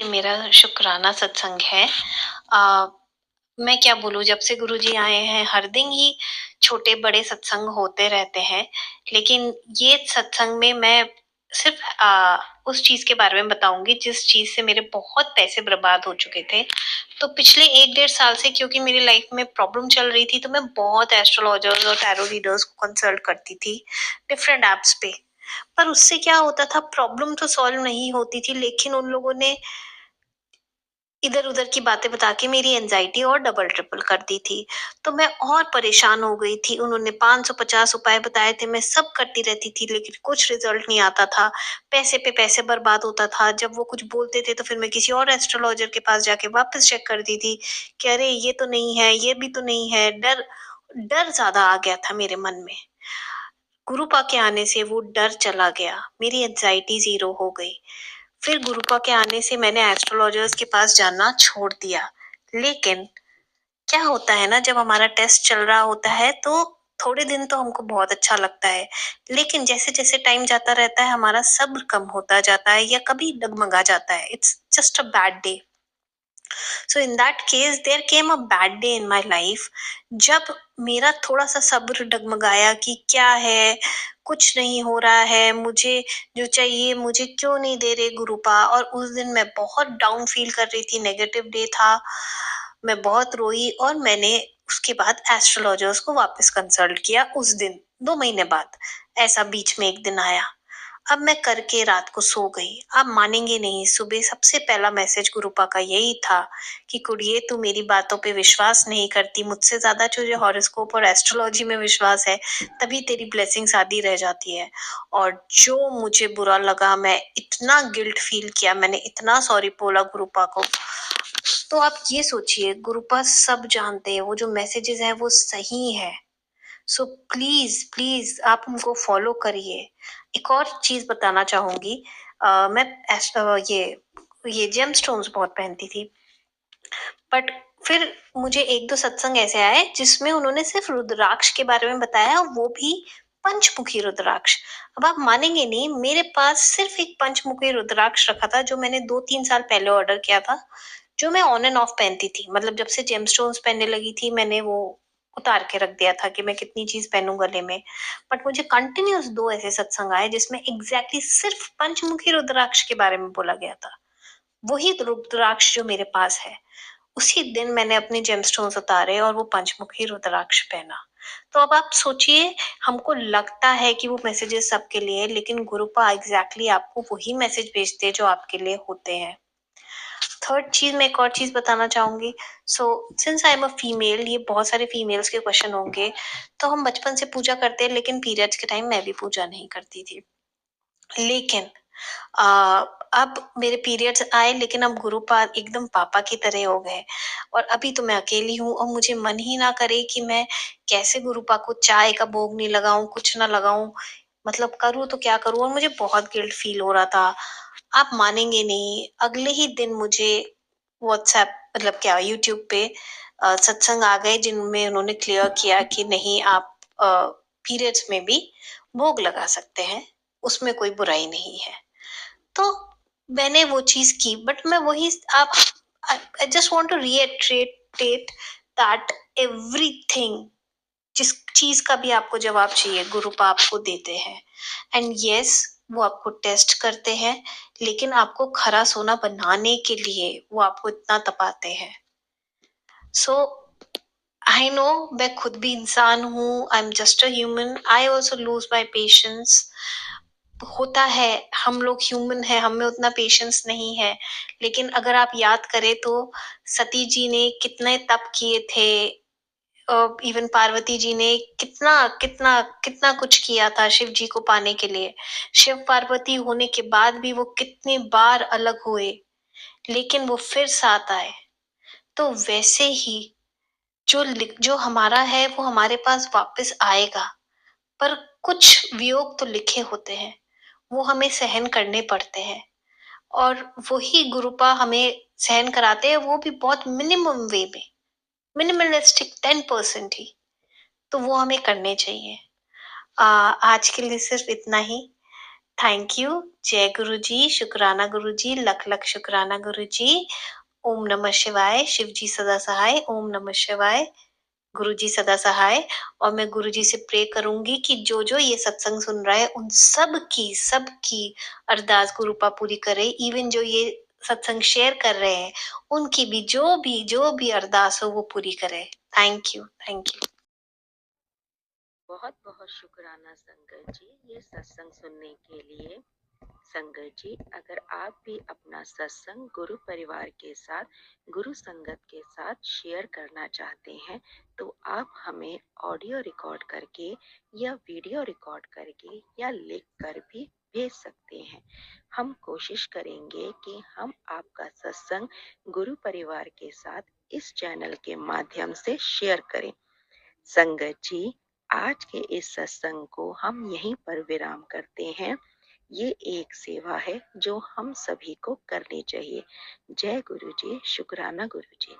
ये मेरा शुक्राना सत्संग है। अ, मैं क्या बोलूँ, जब से गुरुजी आए हैं हर दिन ही छोटे-बड़े सत्संग होते रहते हैं। लेकिन ये सत्संग में मैं सिर्फ़ उस चीज़ के बारे में बताऊँगी जिस चीज़ से मेरे बहुत पैसे बर्बाद हो चुके थे। तो पिछले 1 डेढ़ साल से क्योंकि मेरी लाइफ़ में प्रॉब्लम चल रही थी, तो मैं बहुत एस्ट्रोलॉजर्स और टैरो रीडर्स को कंसल्ट करती थी डिफरेंट ऐप्स पे। पर उससे क्या होता था, प्रॉब्लम तो सॉल्व नहीं होती थी, लेकिन उन लोगों ने इधर-उधर की बातें बता के मेरी एंग्ज़ायटी और डबल ट्रिपल कर दी थी। तो मैं और परेशान हो गई थी। उन्होंने 550 उपाय बताए थे, मैं सब करती रहती थी, लेकिन कुछ रिज़ल्ट नहीं आता था। पैसे पे पैसे बर्बाद होता था। जब वो कुछ बोलते थे, तो फिर मैं किसी और एस्ट्रोलॉजर के पास जाके वापस चेक करती थी कि अरे! ये तो नहीं है, ये भी तो नहीं है। डर डर ज़्यादा आ गया था मेरे मन में। गुरुपा के आने से वो डर चला गया, मेरी एंग्ज़ायटी ज़ीरो हो गई। फिर गुरुपा के आने से मैंने एस्ट्रोलॉजर्स के पास जाना छोड़ दिया। लेकिन क्या होता है ना, जब हमारा टेस्ट चल रहा होता है तो थोड़े दिन तो हमको बहुत अच्छा लगता है, लेकिन जैसे-जैसे टाइम जाता रहता है हमारा सब्र कम होता जाता है या कभी डगमगा जाता है। It's just a bad day. So in that case there came a bad day in my life, जब मेरा थोड़ा सा सब्र डगमगाया कि क्या है, कुछ नहीं हो रहा है, मुझे जो चाहिए मुझे क्यों नहीं दे रहे गुरुपा। और उस दिन मैं बहुत डाउन फील कर रही थी, नेगेटिव डे था, मैं बहुत रोई और मैंने उसके बाद एस्ट्रोलॉजर्स को वापस कंसल्ट किया उस दिन, 2 महीने बाद। ऐसा बीच में एक दिन आया। अब मैं करके रात को सो गई। आप मानेंगे नहीं, सुबह सबसे पहला मैसेज गुरुपा का यही था कि कुड़िए, तू मेरी बातों पे विश्वास नहीं करती, मुझसे ज्यादा तुझे हॉरोस्कोप और एस्ट्रोलॉजी में विश्वास है, तभी तेरी ब्लेसिंग्स आधी रह जाती है। और जो मुझे बुरा लगा, मैं इतना गिल्ट फील किया, मैंने इतना सॉरी बोला गुरुपा को। तो आप ये सोचिए, गुरुपा सब जानते हैं, वो जो मैसेजेस हैं वो सही है। सो प्लीज प्लीज आप उनको फॉलो करिए। एक और चीज बताना चाहूंगी। मैं ये जेम स्टोन्स बहुत पहनती थी, बट फिर मुझे एक दो सत्संग ऐसे आए जिसमें उन्होंने सिर्फ रुद्राक्ष के बारे में बताया, और वो भी पंचमुखी रुद्राक्ष। अब आप मानेंगे नहीं, मेरे पास सिर्फ एक पंचमुखी रुद्राक्ष रखा था जो मैंने 2-3 साल पहले ऑर्डर किया था, जो मैं ऑन एंड ऑफ पहनती थी। मतलब जब से जेमस्टोन्स पहनने लगी थी, मैंने वो उतार के रख दिया था कि मैं कितनी चीज पहनूं गले में। बट मुझे कंटिन्यूस 2 ऐसे सत्संग आए जिसमें एग्जैक्टली सिर्फ पंचमुखी रुद्राक्ष के बारे में बोला गया था। वही रुद्राक्ष जो मेरे पास है। उसी दिन मैंने अपने जेमस्टोन्स उतारे और वो पंचमुखी रुद्राक्ष पहना। तो अब आप सोचिए, हमको लगता है कि वो मैसेजेस सबके लिए है, लेकिन गुरुपा एग्जैक्टली आपको वही मैसेज भेजते हैं जो आपके लिए होते हैं। थर्ड चीज, मैं एक और चीज बताना चाहूंगी। So since I am a female, ये बहुत सारे फीमेल्स के क्वेश्चन होंगे। तो हम बचपन से पूजा करते हैं, लेकिन पीरियड्स के टाइम मैं भी पूजा नहीं करती थी। लेकिन आ, अब मेरे पीरियड्स आए, लेकिन अब गुरुपाद एकदम पापा की तरह हो गए। और अभी तो मैं अकेली हूँ और मुझे मन ही ना करे कि मैं कैसे गुरुपा को चाय का भोग नहीं लगाऊं, कुछ ना लगाऊं। मतलब करूँ तो क्या करूँ, और मुझे बहुत गिल्ट फील हो रहा था। आप मानेंगे नहीं, अगले ही दिन मुझे व्हाट्सएप, मतलब क्या, यूट्यूब पे सत्संग आ गए जिनमें उन्होंने क्लियर किया कि नहीं, आप पीरियड्स में भी भोग लगा सकते हैं, उसमें कोई बुराई नहीं है। तो मैंने वो चीज की, बट मैं वही, आप, I just want to reiterate that everything, जिस चीज का भी आपको जवाब चाहिए गुरुपा आपको देते हैं। एंड यस, वो आपको टेस्ट करते हैं, लेकिन आपको खरा सोना बनाने के लिए वो आपको इतना तपाते हैं। सो आई नो, मैं खुद भी इंसान हूँ, I am just a human, I also lose my patience. होता है, हम लोग ह्यूमन है, हम में उतना पेशेंस नहीं है। लेकिन अगर आप याद करें तो सती जी ने कितने तप किए थे, इवन पार्वती जी ने कितना कितना कितना कुछ किया था शिव जी को पाने के लिए। शिव पार्वती होने के बाद भी वो कितनी बार अलग हुए, लेकिन वो फिर साथ आए। तो वैसे ही जो हमारा है वो हमारे पास वापस आएगा। पर कुछ वियोग तो लिखे होते हैं, वो हमें सहन करने पड़ते हैं। और वही गुरुपा हमें सहन कराते हैं, वो भी बहुत मिनिमम वे में, मिनिमलिस्टिक 10% ही। तो वो हमें करने चाहिए। आज के लिए सिर्फ इतना ही। Thank you. जय गुरु जी, शुकराना गुरु जी, लख-लख शुकराना गुरु जी। ओम नमः शिवाय, शिव जी सदा सहाय, ओम नमः शिवाय, गुरु जी सदा सहाय। और मैं गुरु जी से प्रे करूँगी कि जो-जो ये सत्संग सुन रहा है, उन सबकी अरदास गुरुपा पूरी करे। इवन जो ये सत्संग शेयर कर रहे हैं, उनकी भी जो भी अरदास हो, वो पूरी करे। Thank you, thank you. बहुत बहुत शुक्राना संगत जी ये सत्संग सुनने के लिए। संगत जी, अगर आप भी अपना सत्संग गुरु परिवार के साथ, गुरु संगत के साथ शेयर करना चाहते हैं तो आप हमें ऑडियो रिकॉर्ड करके या वीडियो रिकॉर्ड करके या लिख कर भी भेज सकते हैं। हम कोशिश करेंगे कि हम आपका सत्संग गुरु परिवार के साथ इस चैनल के माध्यम से शेयर करें। संगत जी, आज के इस सत्संग को हम यहीं पर विराम करते हैं। ये एक सेवा है जो हम सभी को करनी चाहिए। जय गुरु जी, शुक्राना गुरु जी।